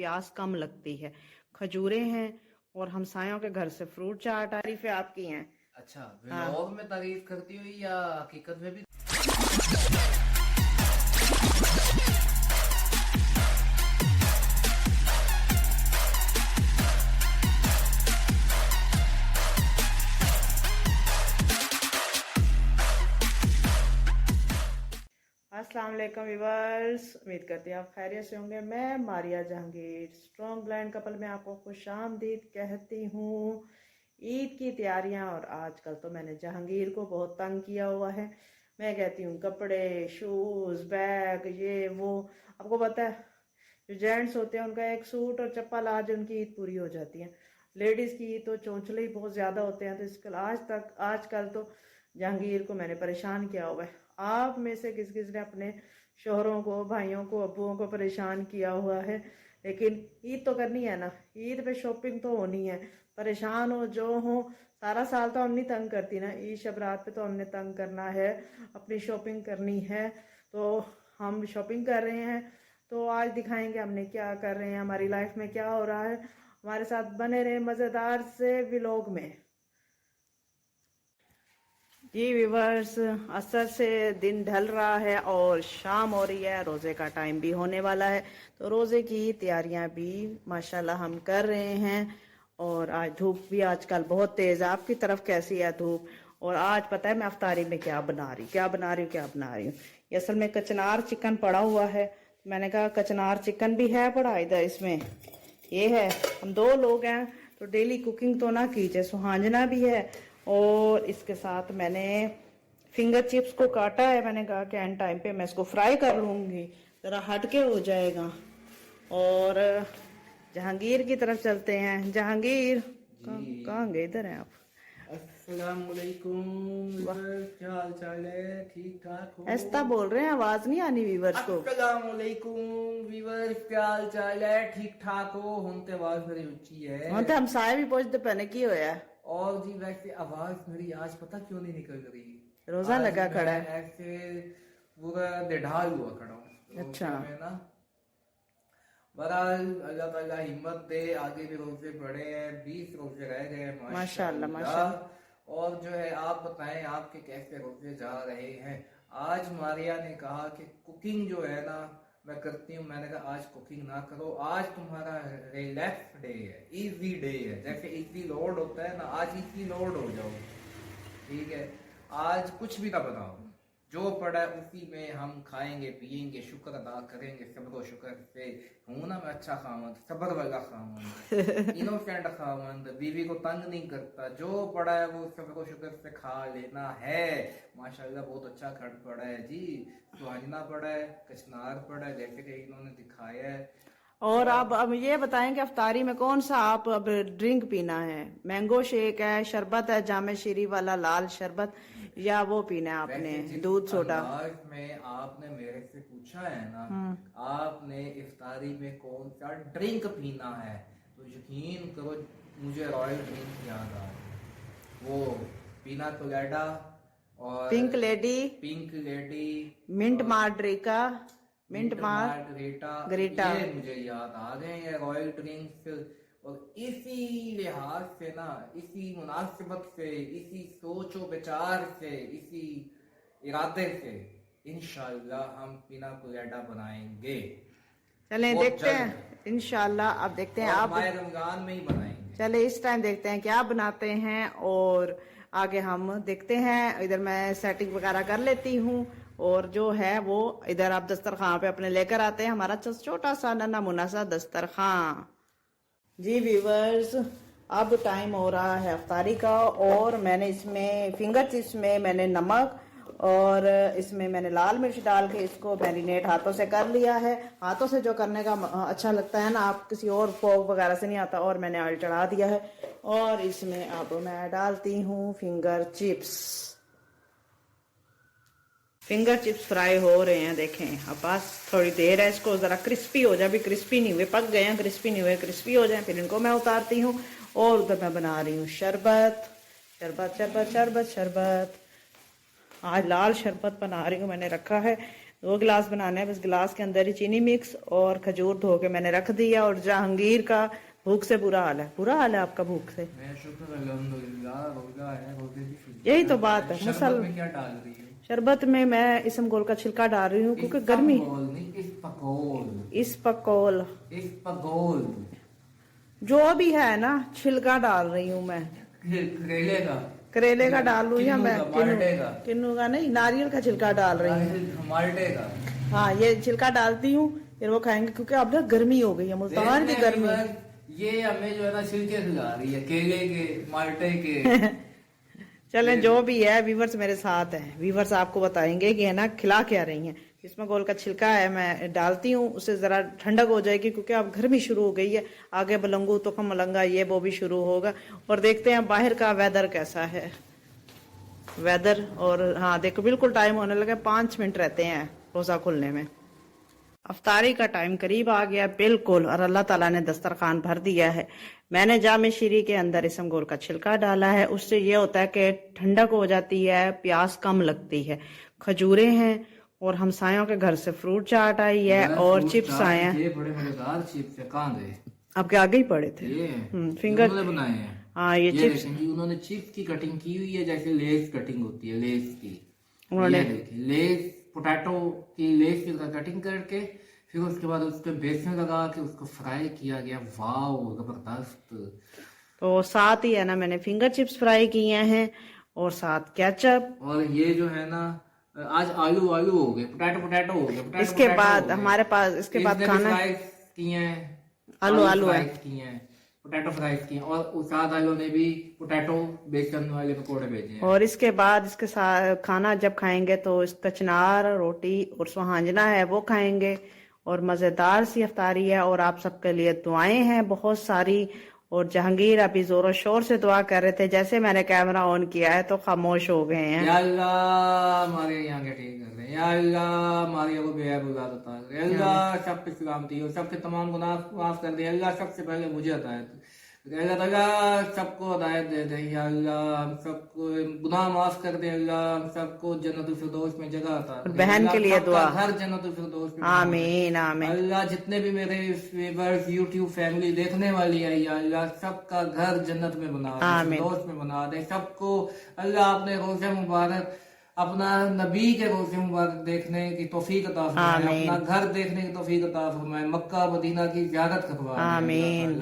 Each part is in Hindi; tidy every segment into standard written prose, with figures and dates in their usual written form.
प्यास कम लगती है। खजूरें हैं और हमसायों के घर से फ्रूट चाट। तारीफें आपकी हैं। अच्छा, हाँ। व्लॉग में तारीफ करती हुई या हकीकत में भी? अस्सलाम वालेकुम व्यूअर्स, उम्मीद करती हूँ आप खैरियत से होंगे। मैं Maria Jahangir strong blind couple में आपको खुशामदीद कहती हूँ। ईद की तैयारियां, और आजकल तो मैंने जहांगीर को बहुत तंग किया हुआ है। मैं कहती हूँ कपड़े, शूज़, बैग, ये वो। आपको पता है जो जेंट्स होते हैं उनका एक सूट और चप्पल आज उनकी ईद पूरी हो जाती है। लेडीज़ की तो चौंचले ही बहुत ज़्यादा होते हैं। तो इसके आजकल तो जहांगीर को मैंने परेशान किया हुआ है। आप में से किस किस ने अपने शोहरों को, भाइयों को, अब्बुओं को परेशान किया हुआ है? लेकिन ईद तो करनी है ना, ईद पे शॉपिंग तो होनी है। परेशान हो जो हो, सारा साल तो हम नहीं तंग करती ना, ईद शब रात पे तो हमने तंग करना है, अपनी शॉपिंग करनी है। तो हम शॉपिंग कर रहे हैं, तो आज दिखाएंगे हमने क्या कर रहे हैं, हमारी लाइफ में क्या हो रहा है। हमारे साथ बने रहे मज़ेदार से व्लॉग में। जी व्यूवर्स, असर से दिन ढल रहा है और शाम हो रही है, रोज़े का टाइम भी होने वाला है। तो रोज़े की तैयारियां भी माशाल्लाह हम कर रहे हैं। और आज धूप भी आजकल बहुत तेज़ है। आपकी तरफ कैसी है धूप? और आज पता है मैं अफ्तारी में क्या बना रही हूँ। ये असल में कचनार चिकन पड़ा हुआ है। मैंने कहा कचनार चिकन भी है पड़ा इधर, इसमें ये है। हम 2 लोग हैं तो डेली कुकिंग तो ना कीजिए, सुहांजना भी है। और इसके साथ मैंने फिंगर चिप्स को काटा है। मैंने कहा कि एंड टाइम पे मैं इसको फ्राई कर लूँगी, ज़रा हटके हो जाएगा। और जहांगीर की तरफ चलते हैं। जहांगीर कहाँ गए? इधर हैं आप? अस्सलाम वालेकुम वीवर, क्या हाल चाल है? ठीक ठाक हो? ऐसा बोल रहे हैं, आवाज नहीं आनी व्यूवर्स को। अस्सलाम वालेकुम वीवर, क्या हाल चाल है? ठीक ठाक हो? हम तो आवाज मेरी ऊंची है। हाँ तो हम सारे भी पूछते पहले की होया। और जी वैसे आवाज मेरी आज पता क्यों नहीं निकल रही? रोजा आज लगा मैं खड़ा है। ऐसे पूरा निढाल हुआ खड़ा हूँ। अच्छा। मैं ना बहरहाल अल्लाह ताला हिम्मत दे, आगे भी रोजे बढ़े हैं, 20 रोजे रह गए हैं माशाल्लाह माशाल्लाह। और जो है आप बताएं आपके कैसे रोजे जा रहे हैं? आज मारिया ने कहा कि कुकिंग जो है ना मैं करती हूँ। मैंने कहा आज कुकिंग ना करो, आज तुम्हारा रिलैक्स डे है, इजी डे है। जैसे इजी लोड होता है ना, आज इजी लोड हो जाओ, ठीक है? आज कुछ भी ना बनाओ, जो पड़ा है उसी में हम खाएंगे पिएंगे, शुक्र अदा करेंगे। सब्र शुक्र से हूं ना मैं अच्छा खावंद, सब्र वाला खावंद, इनोसेंट खावंद, बीवी को तंग नहीं करता। जो पड़ा है वो सब्र शुक्र से खा लेना है। माशाल्लाह बहुत अच्छा खड़ पड़ा है जी। सुहाजना पड़ा है, कचनार पड़ा है, जैसे कि इन्होंने दिखाया है। और अब ये बताएं कि अफ्तारी में कौन सा आप अब ड्रिंक पीना है? मैंगो शेक है, शरबत है जामे शीरी वाला लाल शरबत, या वो पीना है आपने दूध सोडा? में आपने मेरे से पूछा है ना, आपने इफ्तारी में कौन सा ड्रिंक पीना है, तो यकीन करो मुझे रॉयल ड्रिंक याद आ रही। वो पीना कोलेडा और pink lady, mint margarita, Greta. ये मुझे याद आ गए हैं रॉयल ड्रिंक्स। और इसी लिहाज से ना, इसी मुनासिबत से, इसी सोचो विचार से, इसी इरादे से इंशाल्लाह हम पिना कोलेडा बनाएंगे। चलें देखते हैं इंशाल्लाह। अब देखते हैं आप रमजान में ही बनाएंगे। चले इस टाइम देखते हैं क्या बनाते हैं, और आगे हम देखते हैं। इधर मैं सेटिंग वगैरह कर लेती हूँ, और जो है वो इधर आप दस्तरखान पे अपने लेकर आते हैं हमारा छोटा सा नन्हा मुन्ना सा दस्तरखान। जी व्यूवर्स, अब टाइम हो रहा है अफ्तारी का, और मैंने इसमें फिंगर चिप्स में मैंने नमक और इसमें मैंने लाल मिर्च डाल के इसको मैरिनेट हाथों से कर लिया है। हाथों से जो करने का अच्छा लगता है ना, आप किसी और फोक वगैरह से नहीं आता। और मैंने ऑयल चढ़ा दिया है, और इसमें अब मैं डालती हूँ finger chips. Finger chips fry हो रहे हैं, देखें। अब बस थोड़ी देर है, इसको जरा क्रिस्पी हो जाए। अभी क्रिस्पी नहीं हुए, पक गए हैं, क्रिस्पी नहीं हुए, क्रिस्पी हो जाए फिर इनको मैं उतारती हूँ। और उधर मैं बना रही हूँ शरबत। शरबत शरबत शरबत शरबत। आज लाल शरबत बना रही हूँ, मैंने रखा है 2 गिलास बनाना है बस। गिलास के अंदर ही चीनी मिक्स और खजूर धो के मैंने रख दिया। और जहांगीर का भूख से बुरा हाल है। बुरा हाल है आपका भूख से? मैं शुक्र अल्हम्दुलिल्लाह रोजा है, रोजे की शुक्र। यही तो बात है। शरबत में क्या डाल रही है? शरबत में मैं इसमगोल का छिलका डाल रही हूँ क्योंकि गर्मी। इसपगोल जो भी है ना, छिलका डाल रही हूँ मैं। करेले का डाल लूँ या मैं किन्नू का नहीं, नारियल का छिलका डाल रही हूँ। माल्टे का। हाँ, ये छिलका डालती हूँ फिर वो खाएंगे क्योंकि अब ना गर्मी हो गई है, मुल्तान की गर्मी। ये हमें जो है ना छिलके खिला रही है, केले के, माल्टे के। चलें, जो भी है व्यूवर्स मेरे साथ हैं। व्यूवर्स आपको बताएंगे कि है ना खिला क्या रही हैं। इसमें गोल का छिलका है, मैं डालती हूँ, उससे ज़रा ठंडक हो जाएगी क्योंकि अब गर्मी शुरू हो गई है। आगे बलंगू तो कम मलंगा ये वो भी शुरू होगा। और देखते हैं बाहर का वेदर कैसा है। वेदर और हाँ देखो बिल्कुल टाइम होने लगा, 5 मिनट रहते हैं रोज़ा खुलने में। अफ्तारी का टाइम करीब आ गया बिल्कुल, और अल्लाह ताला ने दस्तरखान भर दिया है। मैंने जामे शीरी के अंदर इसमगोल का छिलका डाला है, उससे ये होता है कि ठंडक हो जाती है, प्यास कम लगती है। खजूरें हैं और हमसायों के घर से फ्रूट चाट आई है और चिप्स आए हैं। ये बड़े मजेदार चिप्स है, कहाँ गए? आपके आगे ही पड़े थे। फिंगर बनाए हैं। हाँ, ये चिप्स उन्होंने चिप्स की कटिंग की हुई है जैसे लेस कटिंग होती है, लेस की। उन्होंने लेस पोटैटो की लेस की कटिंग करके फिर उसके बाद उस पर बेसन लगा के उसको फ्राई किया गया। वाह, जबरदस्त। तो साथ ही है ना मैंने फिंगर चिप्स फ्राई किए हैं और साथ केचप। और ये जो है ना आज आलू हो गए, पोटैटो हो गए। इसके बाद हमारे पास इसके बाद खाना किए हैं, आलू है किए हैं, पोटैटो फ्राई किए हैं। और उस्ताद आलू ने भी पोटैटो बेसन वाले पकौड़े भेजे हैं। और इसके बाद इसके साथ खाना जब खाएंगे तो इसका कचनार रोटी और सुहांजना है वो खाएंगे। और मज़ेदार सी अफ्तारी है और आप सबके लिए दुआएं हैं बहुत सारी। और जहांगीर अभी जोरों शोर से दुआ कर रहे थे, जैसे मैंने कैमरा ऑन किया है तो खामोश हो गए हैं। या अल्लाह हमारे यहाँ के ठीक कर रहे हैं, या अल्लाह हमारे को बेहद अल्लाह सब पे सलामती हो, सबके तमाम गुनाह माफ कर दे अल्लाह। सबसे पहले मुझे हिदायत, अल्लाह ताला सबको हिदायत दे दे। या अल्लाह हम सबको गुनाह माफ कर दे अल्लाह, हम सबको जन्नतुल फिरदौस में जगह अता कर दे। बहन के लिए दुआ, हर जन्नतुल फिरदौस में आमीन आमीन। अल्लाह जितने भी मेरे व्यूअर्स यूट्यूब फैमिली देखने वाली है, या अल्लाह सबका घर जन्नत में बना दे, फिरदौस में बना दे सबको। अल्लाह अपने रोज़े मुबारक, अपना नबी के रोज़े मुबारक देखने की तौफीक अता फरमाए, अपना घर देखने की तौफीक अता फरमाए, मक्का मदीना की ज़ियारत करवाए आमीन।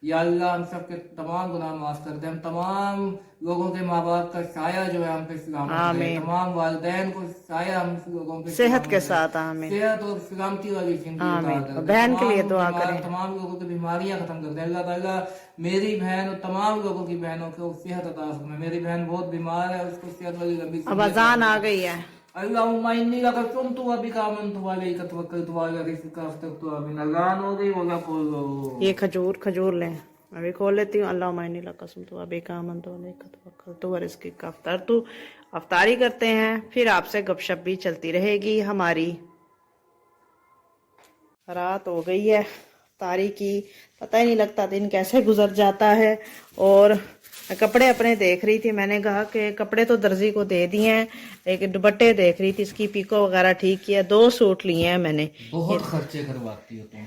या अल्लाह हम सब के तमाम गुनाह माफ कर दे। हम तमाम लोगों के माँ बाप का साया जो है हम पे सलामत रहे, तमाम वालिदैन को साया हम लोगों पे सेहत के साथ, आमीन। सेहत और सलामती वाली जिंदगी, बहन के लिए दुआ करें, तमाम लोगों की बीमारियां खत्म कर दे अल्लाह ताला। मेरी बहन और तमाम लोगों की बहनों को सेहत अता फरमाए। मेरी बहन बहुत बीमार है, उसको सेहत वाली लंबी अब अजान आ गई है। अल्लाहुम्मा इन्नी लका सुमतु व बिका आमनतु व अलैका तवक्कलतु व अला रिज़्क़िका अफ़तरतु आमीन। अज़ान हो गई वला खोलो। ये खजूर लें, मैं भी खोल लेती हूँ। अल्लाहुम्मा इन्नी लका सुमतु व बिका आमनतु व अलैका तवक्कलतु व रिज़्क़िका अफ़तरतु। अफ्तारी करते हैं, फिर आपसे गपशप भी चलती रहेगी हमारी। रात हो गई है अफ्तारी की, पता ही नहीं लगता दिन कैसे गुजर जाता है। और कपड़े अपने देख रही थी, मैंने कहा कि कपड़े तो दर्जी को दे दिए हैं, एक दुपट्टे देख रही थी, इसकी पीको वगैरह ठीक किया। 2 सूट लिए हैं मैंने। बहुत खर्चे करवाती हो तुम।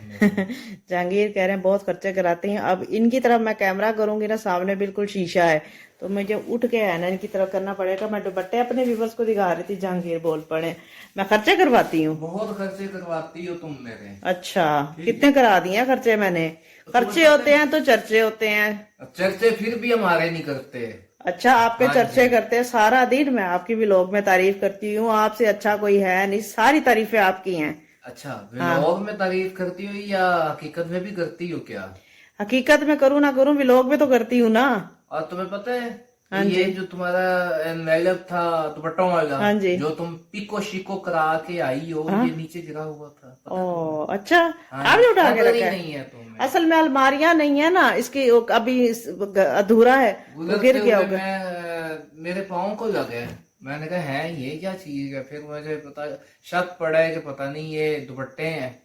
जहांगीर कह रहे हैं बहुत खर्चे कराती हैं। अब इनकी तरफ मैं कैमरा करूंगी ना, सामने बिल्कुल शीशा है, तो मुझे उठ के है ना इनकी तरफ करना पड़ेगा। मैं दुपट्टे अपने व्यूअर्स को दिखा रही थी, जहांगीर बोल पड़े मैं खर्चे करवाती हूँ। बहुत खर्चे करवाती हो तुम मेरे। अच्छा, कितने करा दिए हैं खर्चे मैंने? खर्चे होते हैं तो चर्चे होते हैं। चर्चे फिर भी हमारे नहीं करते। अच्छा, आपके चर्चे करते हैं सारा दिन। मैं आपकी व्लॉग में तारीफ करती हूँ, आपसे अच्छा कोई है नहीं, सारी तारीफें आपकी हैं। अच्छा, व्लॉग में तारीफ करती हो या हकीकत में भी करती हो? क्या हकीकत में करूँ ना करूँ, व्लॉग में तो करती हूँ ना। और तुम्हें पता है ये जो तुम्हारा एनवेलप था दुपट्टों वाला, हाँ जी, जो तुम पिको शिको करा के आई हो, ये नीचे गिरा हुआ था। ओ अच्छा, आपने उठा के रखा नहीं है तुम्हें? असल में अलमारियां नहीं है ना, इसकी अभी अधूरा है, गिर गया होगा। मेरे पाँव को लगे, मैंने कहा है ये क्या चीज है। फिर मुझे पता शक पड़ा है कि पता नहीं ये दुपट्टे हैं।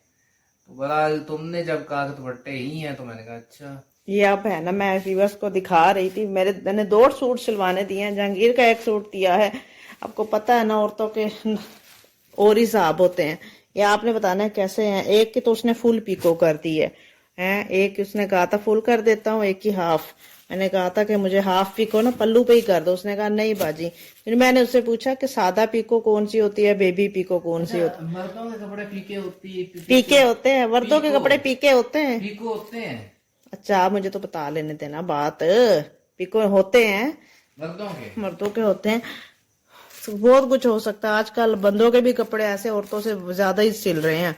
तो बहरहाल तुमने जब कहा कि दुपट्टे ही हैं तो मैंने कहा अच्छा। ये अब है ना, मैं व्यूअर्स को दिखा रही थी, मैंने 2 सूट सिलवाने दिए हैं, जहांगीर का 1 सूट दिया है। आपको पता है ना औरतों के और हिसाब होते हैं, ये आपने बताना है कैसे हैं। एक की तो उसने फुल पिको कर दी है, एक उसने कहा था फुल कर देता हूँ, एक की हाफ। मैंने कहा था कि मुझे हाफ पिको ना पल्लू पे ही कर दो, उसने कहा नहीं बाजी। फिर मैंने उससे पूछा कि सादा पिको कौन सी होती है, बेबी पिको कौन सी होती है। मर्दों के कपड़े पीके होती है, पीके होते हैं, मर्दों के कपड़े पीके होते हैं। पीको होते हैं। अच्छा आप मुझे तो बता लेने देना बात, पिको होते हैं मर्दों के होते हैं। तो बहुत कुछ हो सकता है, आजकल बंदों के भी कपड़े ऐसे औरतों से ज्यादा ही सिल रहे हैं।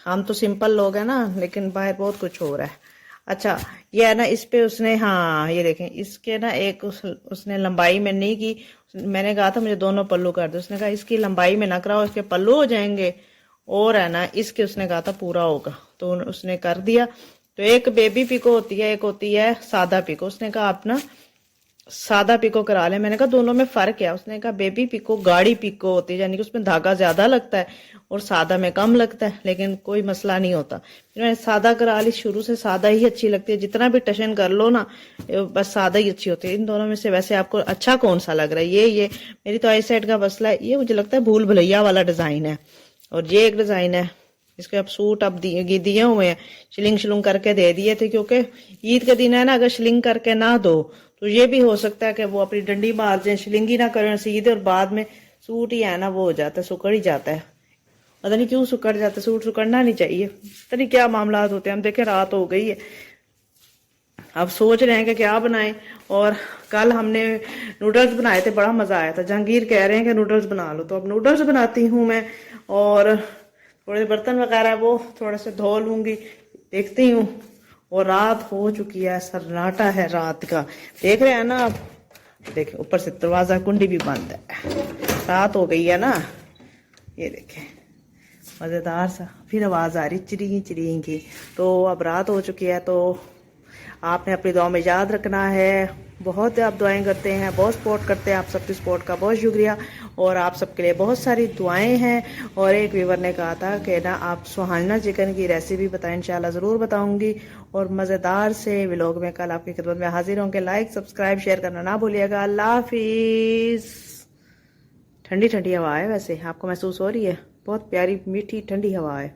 हम तो सिंपल लोग हैं ना, लेकिन बाहर बहुत कुछ हो रहा है। अच्छा ये है ना, इस पे उसने, हाँ ये देखें, इसके ना एक उसने लंबाई में नहीं की। मैंने कहा था मुझे दोनों पल्लू कर दो, उसने कहा इसकी लंबाई में ना कराओ, इसके पल्लू हो जाएंगे। और है ना इसके उसने कहा था पूरा होगा, तो उसने कर दिया। तो एक बेबी पिको होती है, एक होती है सादा पिको। उसने कहा आप ना सादा पिको करा ले। मैंने कहा दोनों में फर्क है। उसने कहा बेबी पिको गाढ़ी पिको होती है, यानी कि उसमें धागा ज्यादा लगता है और सादा में कम लगता है, लेकिन कोई मसला नहीं होता। फिर मैंने सादा करा ली, शुरू से सादा ही अच्छी लगती है, जितना भी टशन कर लो ना बस सादा ही अच्छी होती है। इन दोनों में से वैसे आपको अच्छा कौन सा लग रहा है? ये मेरी तो आई साइड का मसला है, ये मुझे लगता है भूल भुलैया वाला डिजाइन है। और ये एक डिजाइन है, इसके अब सूट अब दिए हुए हैं, शिलिंग शिलुंग करके दे दिए थे, क्योंकि ईद के दिन है ना, अगर शिलिंग करके ना दो तो ये भी हो सकता है कि वो अपनी डंडी मार जाए, शिलिंग ही ना करें सीधे, और बाद में सूट ही है ना वो हो जाता है, सुकड़ ही जाता है। पता नहीं क्यों सुकड़ जाता है, सूट सुकड़ना नहीं चाहिए, पता नहीं क्या मामला होते हैं। हम देखे रात हो गई है, अब सोच रहे हैं कि क्या बनाएं। और कल हमने नूडल्स बनाए थे, बड़ा मजा आया था। जहांगीर कह रहे हैं कि नूडल्स बना लो, तो अब नूडल्स बनाती हूँ मैं। और थोड़े बर्तन वगैरह वो थोड़े से धो लूंगी, देखती हूँ। और रात हो चुकी है, सन्नाटा है रात का, देख रहे हैं ना आप। देखे ऊपर से दरवाजा कुंडी भी बंद है, रात हो गई है ना। ये देखे मजेदार सा फिर आवाज आ रही चिड़ी चिड़ी की। तो अब रात हो चुकी है, तो आपने अपनी दुआ में याद रखना है। बहुत आप दुआएं करते हैं, बहुत सपोर्ट करते हैं, आप सबकी सपोर्ट का बहुत शुक्रिया। और आप सबके लिए बहुत सारी दुआएं हैं। और एक व्यूवर ने कहा था कि ना आप सुहाना चिकन की रेसिपी बताएं, इंशाल्लाह ज़रूर बताऊंगी। और मज़ेदार से व्लॉग में कल आपकी खिदमत में हाजिर होंगे। लाइक सब्सक्राइब शेयर करना ना भूलिएगा। अल्लाह हाफिज़। ठंडी ठंडी हवा है, वैसे आपको महसूस हो रही है? बहुत प्यारी मीठी ठंडी हवा है।